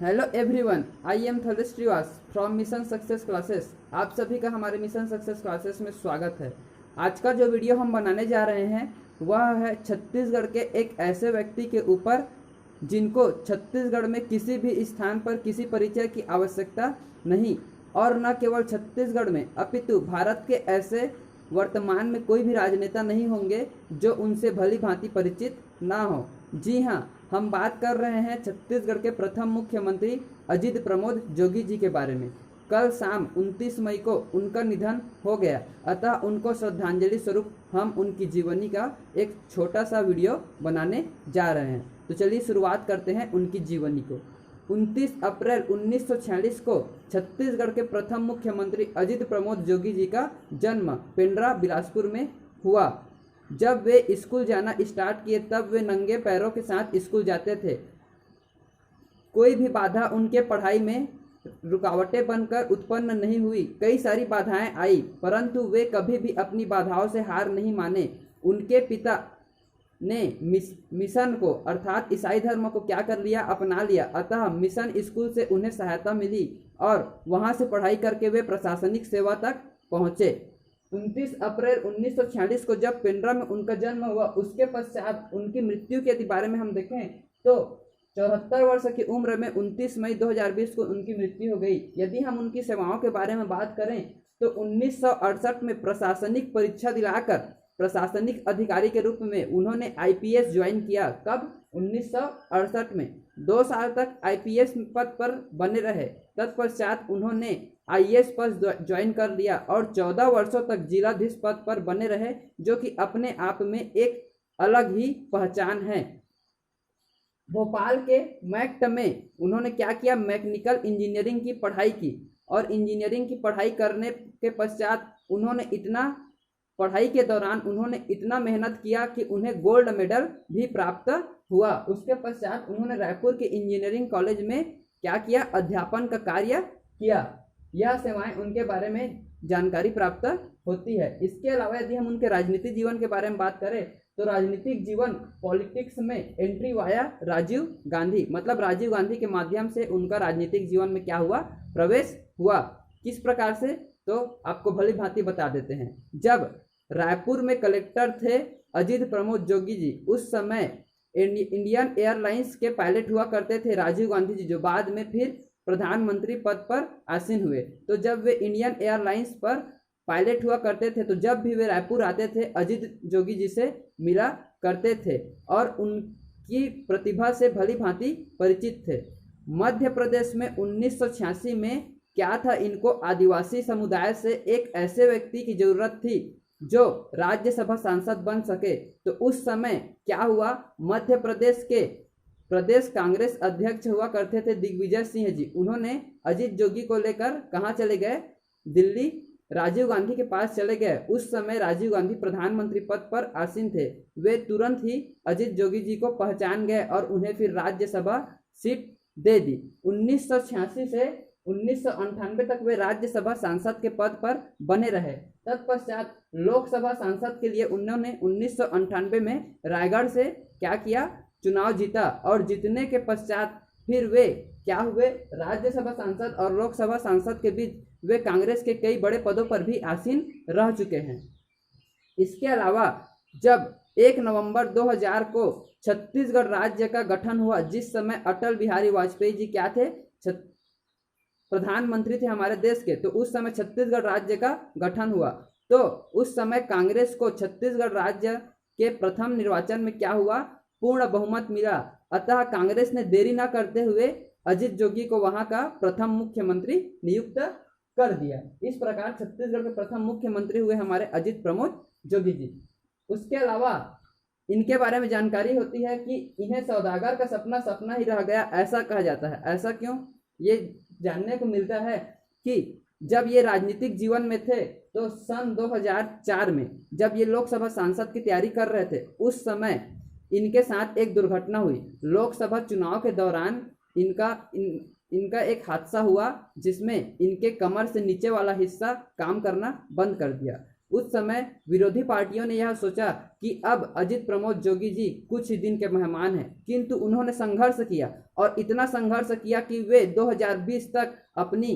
Hello everyone, I am थल Shrivas from mission success classes. आप सभी का हमारे मिशन सक्सेस क्लासेस में स्वागत है। आज का जो वीडियो हम बनाने जा रहे हैं वह है छत्तीसगढ़ के एक ऐसे व्यक्ति के ऊपर जिनको छत्तीसगढ़ में किसी भी स्थान पर किसी परिचय की आवश्यकता नहीं, और न केवल छत्तीसगढ़ में अपितु भारत के ऐसे वर्तमान में कोई भी राजनेता नहीं होंगे जो उनसे भली भांति परिचित ना हो। जी हाँ, हम बात कर रहे हैं छत्तीसगढ़ के प्रथम मुख्यमंत्री अजित प्रमोद जोगी जी के बारे में। कल शाम 29 मई को उनका निधन हो गया, अतः उनको श्रद्धांजलि स्वरूप हम उनकी जीवनी का एक छोटा सा वीडियो बनाने जा रहे हैं। तो चलिए शुरुआत करते हैं उनकी जीवनी को। 29 अप्रैल 1946 को छत्तीसगढ़ के प्रथम मुख्यमंत्री अजित प्रमोद जोगी जी का जन्म पेंड्रा बिलासपुर में हुआ। जब वे स्कूल जाना स्टार्ट किए तब वे नंगे पैरों के साथ स्कूल जाते थे। कोई भी बाधा उनके पढ़ाई में रुकावटें बनकर उत्पन्न नहीं हुई। कई सारी बाधाएं आई, परंतु वे कभी भी अपनी बाधाओं से हार नहीं माने। उनके पिता ने मिशन को अर्थात ईसाई धर्म को क्या कर लिया, अपना लिया। अतः मिशन स्कूल से उन्हें सहायता मिली और वहां से पढ़ाई करके वे प्रशासनिक सेवा तक पहुंचे। 29 अप्रैल 1946 को जब पेंड्रा में उनका जन्म हुआ, उसके पश्चात उनकी मृत्यु के बारे में हम देखें तो 74 वर्ष की उम्र में 29 मई 2020 को उनकी मृत्यु हो गई। यदि हम उनकी सेवाओं के बारे में बात करें तो 1968 में प्रशासनिक परीक्षा दिलाकर प्रशासनिक अधिकारी के रूप में उन्होंने आईपीएस ज्वाइन किया। कब? 1968 में। 2 साल तक आईपीएस पद पर बने रहे। तत्पश्चात उन्होंने आईएएस पद ज्वाइन कर लिया और 14 वर्षों तक जिलाधीश पद पर बने रहे, जो कि अपने आप में एक अलग ही पहचान है। भोपाल के मैक्ट में उन्होंने क्या किया, मैकेनिकल इंजीनियरिंग की पढ़ाई की और इंजीनियरिंग की पढ़ाई करने के पश्चात पढ़ाई के दौरान उन्होंने इतना मेहनत किया कि उन्हें गोल्ड मेडल भी प्राप्त हुआ। उसके पश्चात उन्होंने रायपुर के इंजीनियरिंग कॉलेज में क्या किया, अध्यापन का कार्य किया। यह सेवाएं उनके बारे में जानकारी प्राप्त होती है। इसके अलावा यदि हम उनके राजनीतिक जीवन के बारे में बात करें तो राजनीतिक जीवन पॉलिटिक्स में एंट्री वाया राजीव गांधी, मतलब राजीव गांधी के माध्यम से उनका राजनीतिक जीवन में क्या हुआ, प्रवेश हुआ। किस प्रकार से, तो आपको भली भांति बता देते हैं। जब रायपुर में कलेक्टर थे अजित प्रमोद जोगी जी, उस समय इंडियन एयरलाइंस के पायलट हुआ करते थे राजीव गांधी जी, जो बाद में फिर प्रधानमंत्री पद पर आसीन हुए। तो जब वे इंडियन एयरलाइंस पर पायलट हुआ करते थे तो जब भी वे रायपुर आते थे अजित जोगी जी से मिला करते थे और उनकी प्रतिभा से भली भांति परिचित थे। मध्य प्रदेश में 1986 में क्या था, इनको आदिवासी समुदाय से एक ऐसे व्यक्ति की जरूरत थी जो राज्यसभा सांसद बन सके। तो उस समय क्या हुआ, मध्य प्रदेश के प्रदेश कांग्रेस अध्यक्ष हुआ करते थे दिग्विजय सिंह जी। उन्होंने अजित जोगी को लेकर कहाँ चले गए, दिल्ली राजीव गांधी के पास चले गए। उस समय राजीव गांधी प्रधानमंत्री पद पर आसीन थे। वे तुरंत ही अजित जोगी जी को पहचान गए और उन्हें फिर राज्यसभा सीट दे दी। 1986 से 1998 तक वे राज्यसभा सांसद के पद पर बने रहे। तत्पश्चात लोकसभा सांसद के लिए उन्होंने 1998 में रायगढ़ से क्या किया, चुनाव जीता और जीतने के पश्चात फिर वे क्या हुए, राज्यसभा सांसद और लोकसभा सांसद के बीच वे कांग्रेस के कई बड़े पदों पर भी आसीन रह चुके हैं। इसके अलावा जब 1 नवंबर 2000 को छत्तीसगढ़ राज्य का गठन हुआ, जिस समय अटल बिहारी वाजपेयी जी क्या थे, प्रधानमंत्री थे हमारे देश के, तो उस समय छत्तीसगढ़ राज्य का गठन हुआ। तो उस समय कांग्रेस को छत्तीसगढ़ राज्य के प्रथम निर्वाचन में क्या हुआ, पूर्ण बहुमत मिला। अतः कांग्रेस ने देरी न करते हुए अजित जोगी को वहां का प्रथम मुख्यमंत्री नियुक्त कर दिया। इस प्रकार छत्तीसगढ़ के प्रथम मुख्यमंत्री हुए हमारे अजित प्रमोद जोगी जी। उसके अलावा इनके बारे में जानकारी होती है कि इन्हें सौदागर का सपना सपना ही रह गया, ऐसा कहा जाता है। ऐसा क्यों, ये जानने को मिलता है कि जब ये राजनीतिक जीवन में थे तो सन 2004 में जब ये लोकसभा सांसद की तैयारी कर रहे थे, उस समय इनके साथ एक दुर्घटना हुई। लोकसभा चुनाव के दौरान इनका एक हादसा हुआ जिसमें इनके कमर से नीचे वाला हिस्सा काम करना बंद कर दिया। उस समय विरोधी पार्टियों ने यह सोचा कि अब अजित प्रमोद जोगी जी कुछ ही दिन के मेहमान हैं, किंतु उन्होंने संघर्ष किया और इतना संघर्ष किया कि वे 2020 तक अपनी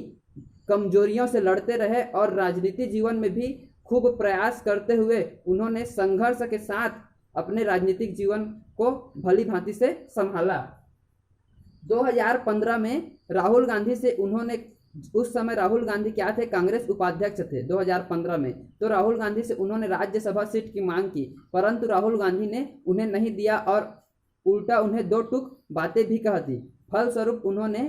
कमजोरियों से लड़ते रहे और राजनीतिक जीवन में भी खूब प्रयास करते हुए उन्होंने संघर्ष के साथ अपने राजनीतिक जीवन को भली भांति से संभाला। 2015 में राहुल गांधी से उन्होंने, उस समय राहुल गांधी क्या थे, कांग्रेस उपाध्यक्ष थे 2015 में, तो राहुल गांधी से उन्होंने राज्यसभा सीट की मांग की, परंतु राहुल गांधी ने उन्हें नहीं दिया और उल्टा उन्हें दो टूक बातें भी कह दी। फलस्वरूप उन्होंने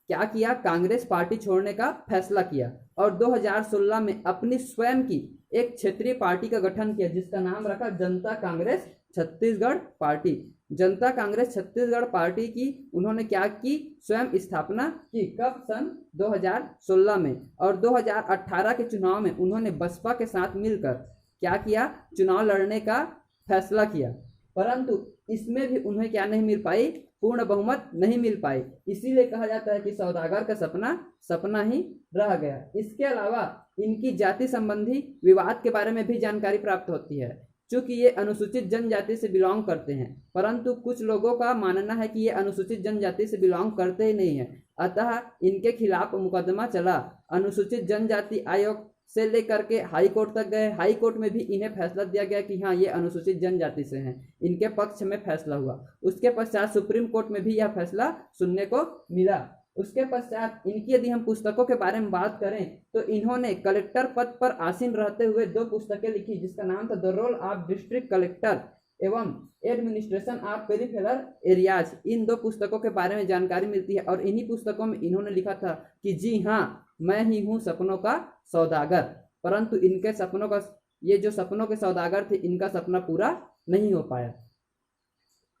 क्या किया, कांग्रेस पार्टी छोड़ने का फैसला किया और 2016 में अपनी स्वयं की एक क्षेत्रीय पार्टी का गठन किया जिसका नाम रखा जनता कांग्रेस छत्तीसगढ़ पार्टी। जनता कांग्रेस छत्तीसगढ़ पार्टी की उन्होंने क्या की, स्वयं स्थापना की। कब? सन 2016 में। और 2018 के चुनाव में उन्होंने बसपा के साथ मिलकर क्या किया, चुनाव लड़ने का फैसला किया, परंतु इसमें भी उन्हें क्या नहीं मिल पाई, पूर्ण बहुमत नहीं मिल पाई। इसीलिए कहा जाता है कि सौदागर का सपना सपना ही रह गया। इसके अलावा इनकी जाति संबंधी विवाद के बारे में भी जानकारी प्राप्त होती है। चूंकि ये अनुसूचित जनजाति से बिलोंग करते हैं, परंतु कुछ लोगों का मानना है कि ये अनुसूचित जनजाति से बिलोंग करते ही नहीं है, अतः इनके खिलाफ मुकदमा चला। अनुसूचित जनजाति आयोग से लेकर के हाई कोर्ट तक गए। हाई कोर्ट में भी इन्हें फैसला दिया गया कि हाँ, ये अनुसूचित जनजाति से हैं, इनके पक्ष में फैसला हुआ। उसके पश्चात सुप्रीम कोर्ट में भी यह फैसला सुनने को मिला। उसके पश्चात इनकी यदि हम पुस्तकों के बारे में बात करें तो इन्होंने कलेक्टर पद पर आसीन रहते हुए 2 पुस्तकें लिखी जिसका नाम था the role of district collector एवं एडमिनिस्ट्रेशन ऑफ पेरिफेरल एरियाज। इन 2 पुस्तकों के बारे में जानकारी मिलती है और इन्हीं पुस्तकों में इन्होंने लिखा था कि जी हाँ, मैं ही हूँ सपनों का सौदागर, परंतु इनके सपनों का, ये जो सपनों के सौदागर थे, इनका सपना पूरा नहीं हो पाया।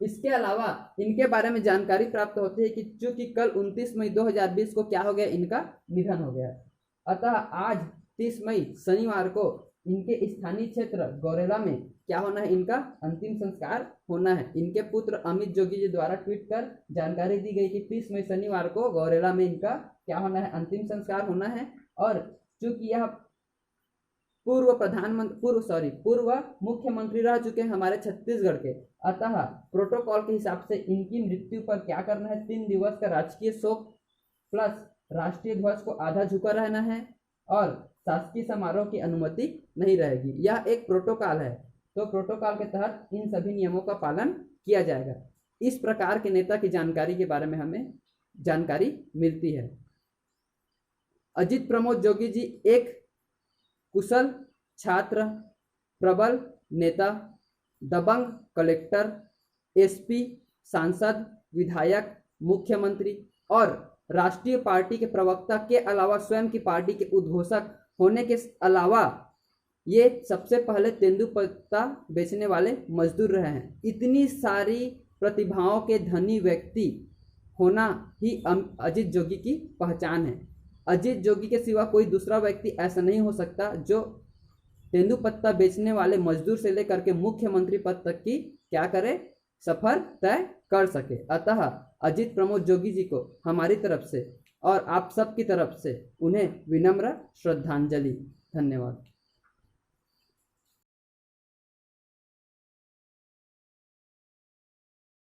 इसके अलावा इनके बारे में जानकारी प्राप्त होती है कि चूंकि कल 29 मई 2020 को क्या हो गया, इनका निधन हो गया, अतः आज 30 मई शनिवार को इनके स्थानीय क्षेत्र गौरेला में क्या होना है, इनका अंतिम संस्कार होना है। इनके पुत्र अमित जोगी जी द्वारा ट्वीट कर जानकारी दी गई कि 30 मई शनिवार को गौरेला में इनका क्या होना है, अंतिम संस्कार होना है। और चूंकि यह पूर्व मुख्यमंत्री रह चुके हैं हमारे छत्तीसगढ़ के, अतः प्रोटोकॉल के हिसाब से इनकी मृत्यु पर क्या करना है, 3 दिवस का राजकीय शोक प्लस राष्ट्रीय ध्वज को आधा झुका रहना है और शासकीय समारोह की अनुमति नहीं रहेगी। यह एक प्रोटोकॉल है, तो प्रोटोकॉल के तहत इन सभी नियमों का पालन किया जाएगा। इस प्रकार के नेता की जानकारी के बारे में हमें जानकारी मिलती है। अजित प्रमोद जोगी जी एक कुशल छात्र, प्रबल नेता, दबंग कलेक्टर, एसपी, सांसद, विधायक, मुख्यमंत्री और राष्ट्रीय पार्टी के प्रवक्ता के अलावा स्वयं की पार्टी के उद्घोषक होने के अलावा ये सबसे पहले तेंदुपत्ता बेचने वाले मजदूर रहे हैं। इतनी सारी प्रतिभाओं के धनी व्यक्ति होना ही अजित जोगी की पहचान है। अजित जोगी के सिवा कोई दूसरा व्यक्ति ऐसा नहीं हो सकता जो तेंदुपत्ता बेचने वाले मजदूर से लेकर के मुख्यमंत्री पद तक की क्या करे, सफर तय कर सके। अतः अजित प्रमोद जोगी जी को हमारी तरफ से और आप सबकी तरफ से उन्हें विनम्र श्रद्धांजलि। धन्यवाद।